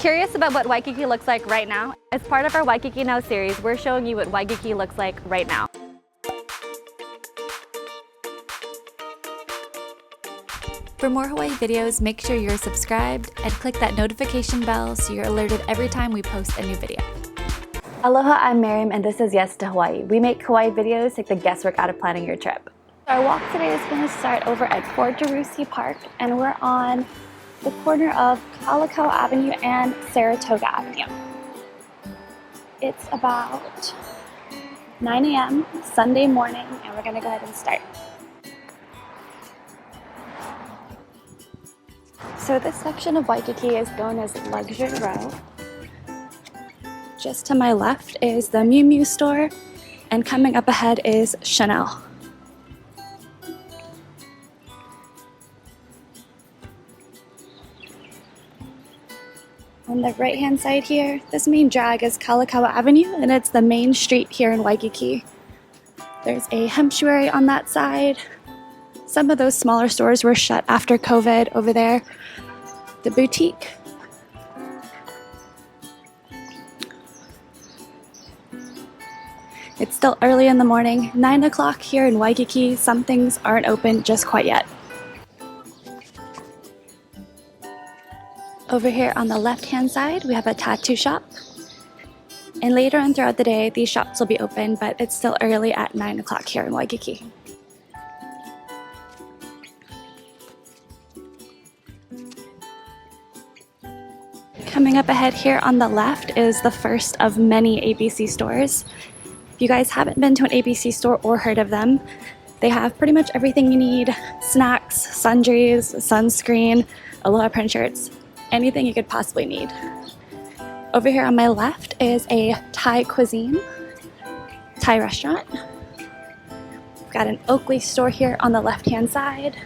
Curious about what Waikiki looks like right now? As part of our Waikiki Now series, we're showing you what Waikiki looks like right now. For more Hawaii videos, make sure you're subscribed and click that notification bell so you're alerted every time we post a new video. Aloha, I'm Mariam and this is Yes to Hawaii. We make Hawaii videos, take the guesswork out of planning your trip. Our walk today is going to start over at Fort Derussy Park, and we're on the corner of Kalakaua Avenue and Saratoga Avenue. It's about 9 a.m. Sunday morning, and we're going to go ahead and start. So this section of Waikiki is known as Luxury Row. Just to my left is the Miu Miu store, and coming up ahead is Chanel. On the right hand side here, this main drag is Kalakaua Avenue, and it's the main street here in Waikiki. There's a Hemptuary on that side. Some of those smaller stores were shut after COVID over there. The boutique. It's still early in the morning, 9 o'clock here in Waikiki. Some things aren't open just quite yet. Over here on the left-hand side, we have a tattoo shop. And later on throughout the day, these shops will be open, but it's still early at 9 o'clock here in Waikiki. Coming up ahead here on the left is the first of many ABC stores. If you guys haven't been to an ABC store or heard of them, they have pretty much everything you need: snacks, sundries, sunscreen, Aloha print shirts, anything you could possibly need. Over here on my left is a Thai cuisine, Thai restaurant. We've got an Oakley store here on the left-hand side.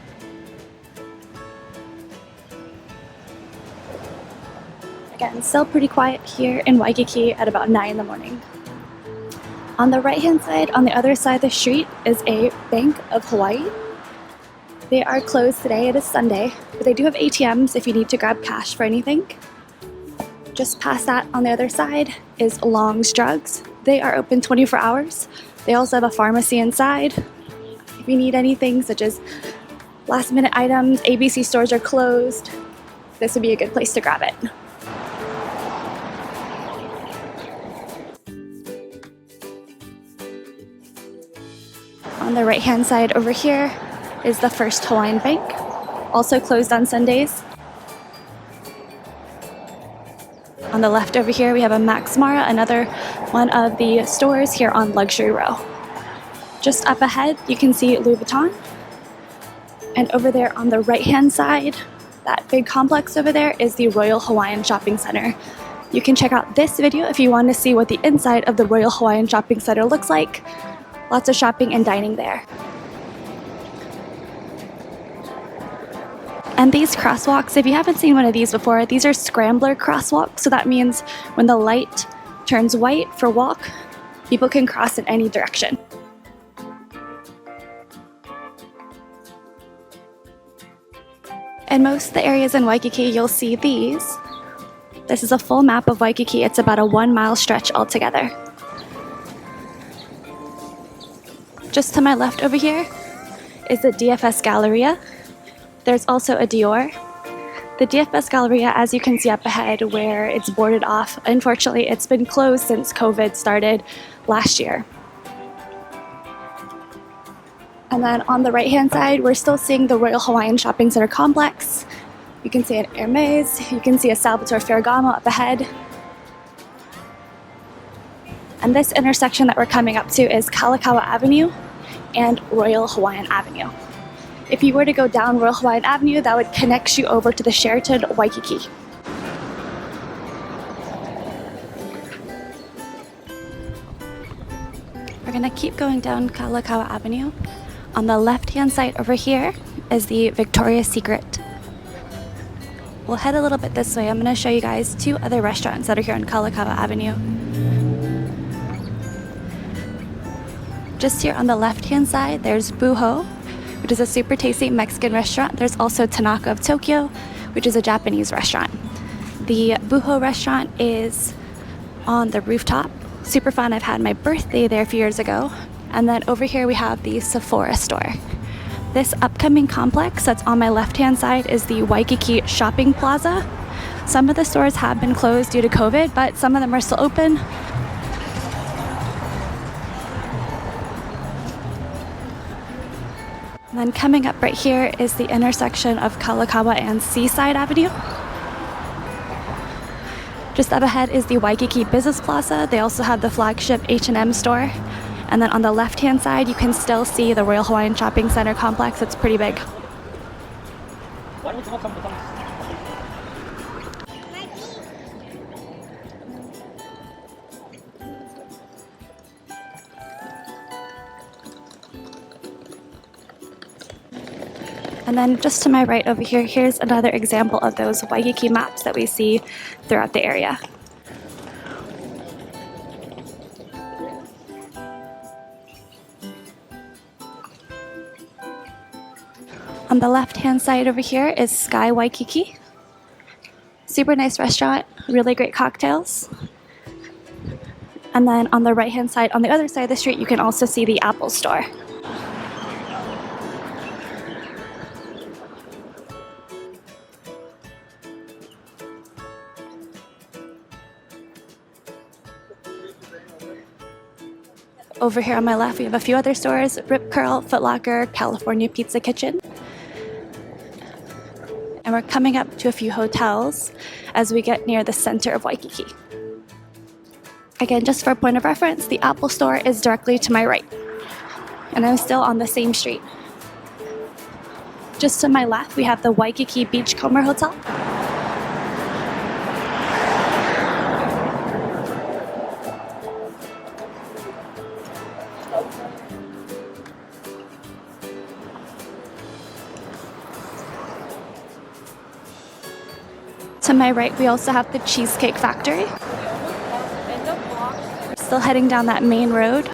Again, still pretty quiet here in Waikiki at about 9 in the morning. On the right-hand side, on the other side of the street, is a Bank of Hawaii. They are closed today, it is Sunday, but they do have ATMs if you need to grab cash for anything. Just past that on the other side is Long's Drugs. They are open 24 hours. They also have a pharmacy inside. If you need anything such as last minute items, ABC stores are closed, this would be a good place to grab it. On the right hand side over here is the First Hawaiian Bank, also closed on Sundays. On the left over here we have a Max Mara, another one of the stores here on Luxury Row. Just up ahead you can see Louis Vuitton, and over there on the right hand side, that big complex over there, is the Royal Hawaiian Shopping Center. You can check out this video if you want to see what the inside of the Royal Hawaiian Shopping Center looks like. Lots of shopping and dining there. And these crosswalks, if you haven't seen one of these before, these are Scrambler crosswalks. So that means when the light turns white for walk, people can cross in any direction. In most of the areas in Waikiki, you'll see these. This is a full map of Waikiki. It's about a 1 mile stretch altogether. Just to my left over here is the DFS Galleria. There's also a Dior. The DFS Galleria, as you can see up ahead where it's boarded off, unfortunately it's been closed since COVID started last year. And then on the right hand side, we're still seeing the Royal Hawaiian Shopping Center complex. You can see an Hermes, you can see a Salvatore Ferragamo up ahead. And this intersection that we're coming up to is Kalakaua Avenue and Royal Hawaiian Avenue. If you were to go down Royal Hawaiian Avenue, that would connect you over to the Sheraton Waikiki. We're gonna keep going down Kalakaua Avenue. On the left-hand side over here is the Victoria's Secret. We'll head a little bit this way. I'm gonna show you guys two other restaurants that are here on Kalakaua Avenue. Just here on the left-hand side, there's Buho, which is a super tasty Mexican restaurant. There's also Tanaka of Tokyo, which is a Japanese restaurant. The Buho restaurant is on the rooftop. Super fun. I've had my birthday there a few years ago. And then over here we have the Sephora store. This upcoming complex that's on my left-hand side is the Waikiki Shopping Plaza. Some of the stores have been closed due to COVID, but some of them are still open. And then coming up right here is the intersection of Kalakaua and Seaside Avenue. Just up ahead is the Waikiki Business Plaza. They also have the flagship H&M store. And then on the left-hand side, you can still see the Royal Hawaiian Shopping Center complex. It's pretty big. And then just to my right over here, here's another example of those Waikiki maps that we see throughout the area. On the left-hand side over here is Sky Waikiki. Super nice restaurant, really great cocktails. And then on the right-hand side, on the other side of the street, you can also see the Apple store. Over here on my left, we have a few other stores: Rip Curl, Foot Locker, California Pizza Kitchen. And we're coming up to a few hotels as we get near the center of Waikiki. Again, just for a point of reference, the Apple store is directly to my right. And I'm still on the same street. Just to my left, we have the Waikiki Beachcomber Hotel. To my right, we also have the Cheesecake Factory. We're still heading down that main road.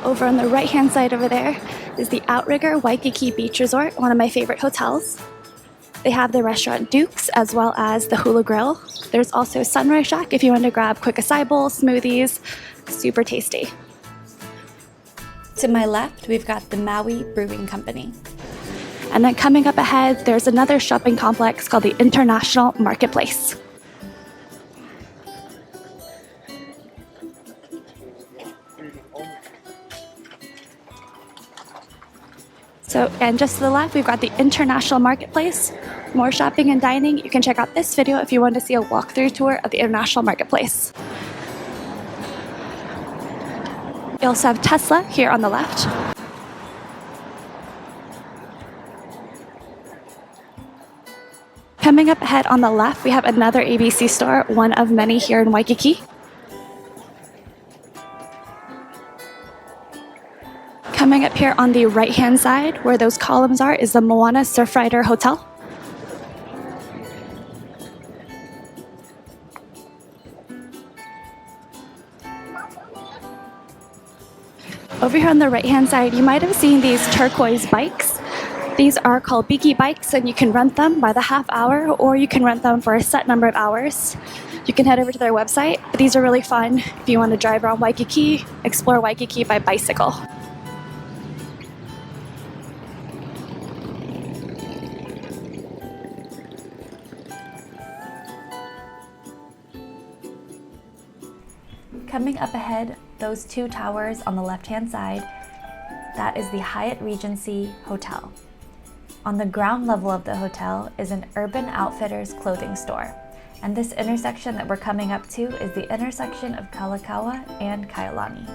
Over on the right-hand side over there is the Outrigger Waikiki Beach Resort, one of my favorite hotels. They have the restaurant Duke's as well as the Hula Grill. There's also Sunrise Shack if you want to grab quick acai bowl, smoothies. Super tasty. To my left, we've got the Maui Brewing Company. And then coming up ahead, there's another shopping complex called the International Marketplace. And just to the left, we've got the International Marketplace. More shopping and dining. You can check out this video if you want to see a walkthrough tour of the International Marketplace. We also have Tesla here on the left. Coming up ahead on the left, we have another ABC store, one of many here in Waikiki. Coming up here on the right-hand side, where those columns are, is the Moana Surfrider Hotel. Over here on the right-hand side, you might have seen these turquoise bikes. These are called Beaky bikes, and you can rent them by the half hour, or you can rent them for a set number of hours. You can head over to their website. These are really fun if you want to drive around Waikiki, explore Waikiki by bicycle. Coming up ahead, those two towers on the left-hand side, that is the Hyatt Regency Hotel. On the ground level of the hotel is an Urban Outfitters clothing store. And this intersection that we're coming up to is the intersection of Kalakaua and Kailani.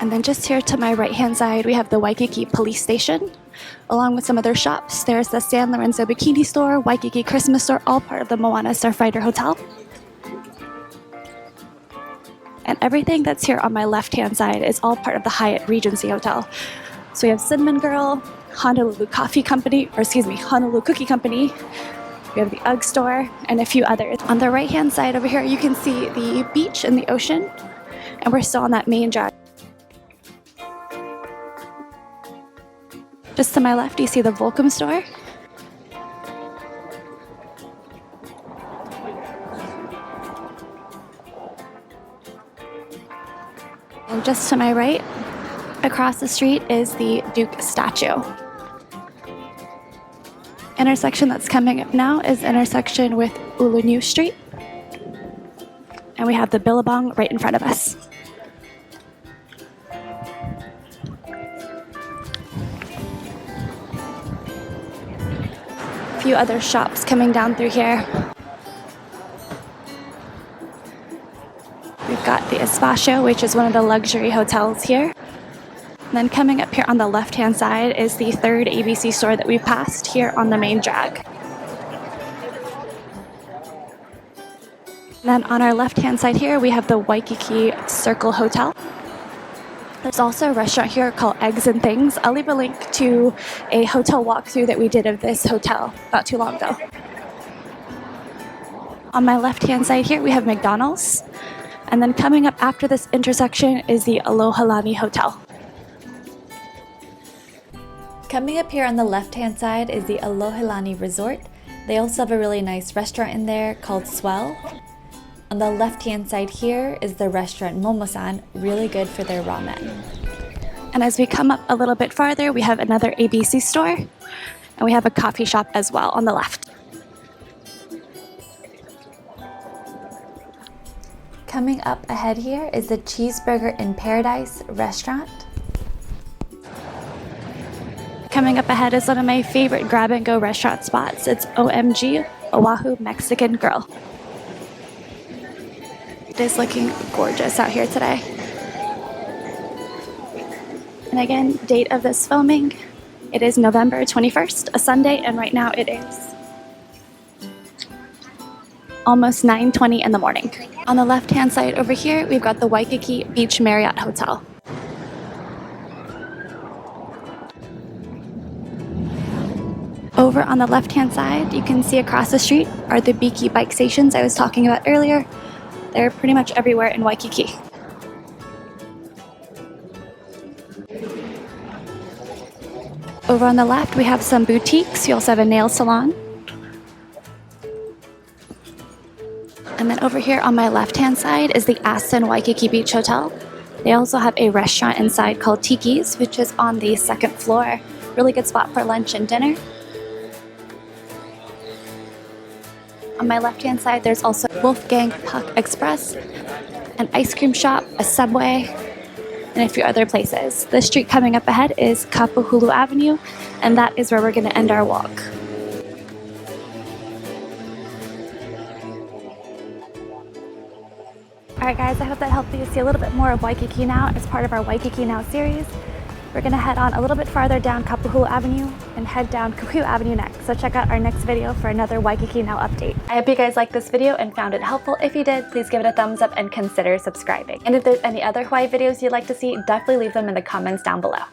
And then just here to my right-hand side, we have the Waikiki Police Station, along with some other shops. There's the San Lorenzo Bikini Store, Waikiki Christmas Store, all part of the Moana Surfrider Hotel. And everything that's here on my left-hand side is all part of the Hyatt Regency Hotel. So we have Cinnamon Girl, Honolulu Cookie Company, we have the UGG store, and a few others. On the right-hand side over here, you can see the beach and the ocean, and we're still on that main drag. Just to my left, you see the Volcom store. And just to my right, across the street, is the Duke statue. Intersection that's coming up now is intersection with Ulunu Street. And we have the Billabong right in front of us. A few other shops coming down through here. We've got the Espacio, which is one of the luxury hotels here. And then coming up here on the left-hand side is the third ABC store that we've passed here on the main drag. And then on our left-hand side here, we have the Waikiki Circle Hotel. There's also a restaurant here called Eggs and Things. I'll leave a link to a hotel walkthrough that we did of this hotel not too long ago. On my left-hand side here, we have McDonald's. And then coming up after this intersection is the Aloha Hotel. Coming up here on the left-hand side is the Aloha Resort. They also have a really nice restaurant in there called Swell. On the left-hand side here is the restaurant Momo-san, really good for their ramen. And as we come up a little bit farther, we have another ABC store, and we have a coffee shop as well on the left. Coming up ahead here is the Cheeseburger in Paradise restaurant. Coming up ahead is one of my favorite grab-and-go restaurant spots. It's OMG, Oahu Mexican Grill. It is looking gorgeous out here today. And again, date of this filming, it is November 21st, a Sunday, and right now it is almost 9:20 in the morning. On the left-hand side over here, we've got the Waikiki Beach Marriott Hotel. Over on the left-hand side, you can see across the street are the Beaky bike stations I was talking about earlier. They're pretty much everywhere in Waikiki. Over on the left, we have some boutiques. You also have a nail salon. And then over here on my left-hand side is the Aston Waikiki Beach Hotel. They also have a restaurant inside called Tiki's, which is on the second floor. Really good spot for lunch and dinner. On my left-hand side, there's also Wolfgang Puck Express, an ice cream shop, a Subway, and a few other places. The street coming up ahead is Kapuhulu Avenue, and that is where we're going to end our walk. Alright guys, I hope that helped you see a little bit more of Waikiki Now as part of our Waikiki Now series. We're going to head on a little bit farther down Kapuhulu Avenue and head down Kuku Avenue next. So check out our next video for another Waikiki Now update. I hope you guys liked this video and found it helpful. If you did, please give it a thumbs up and consider subscribing. And if there's any other Hawaii videos you'd like to see, definitely leave them in the comments down below.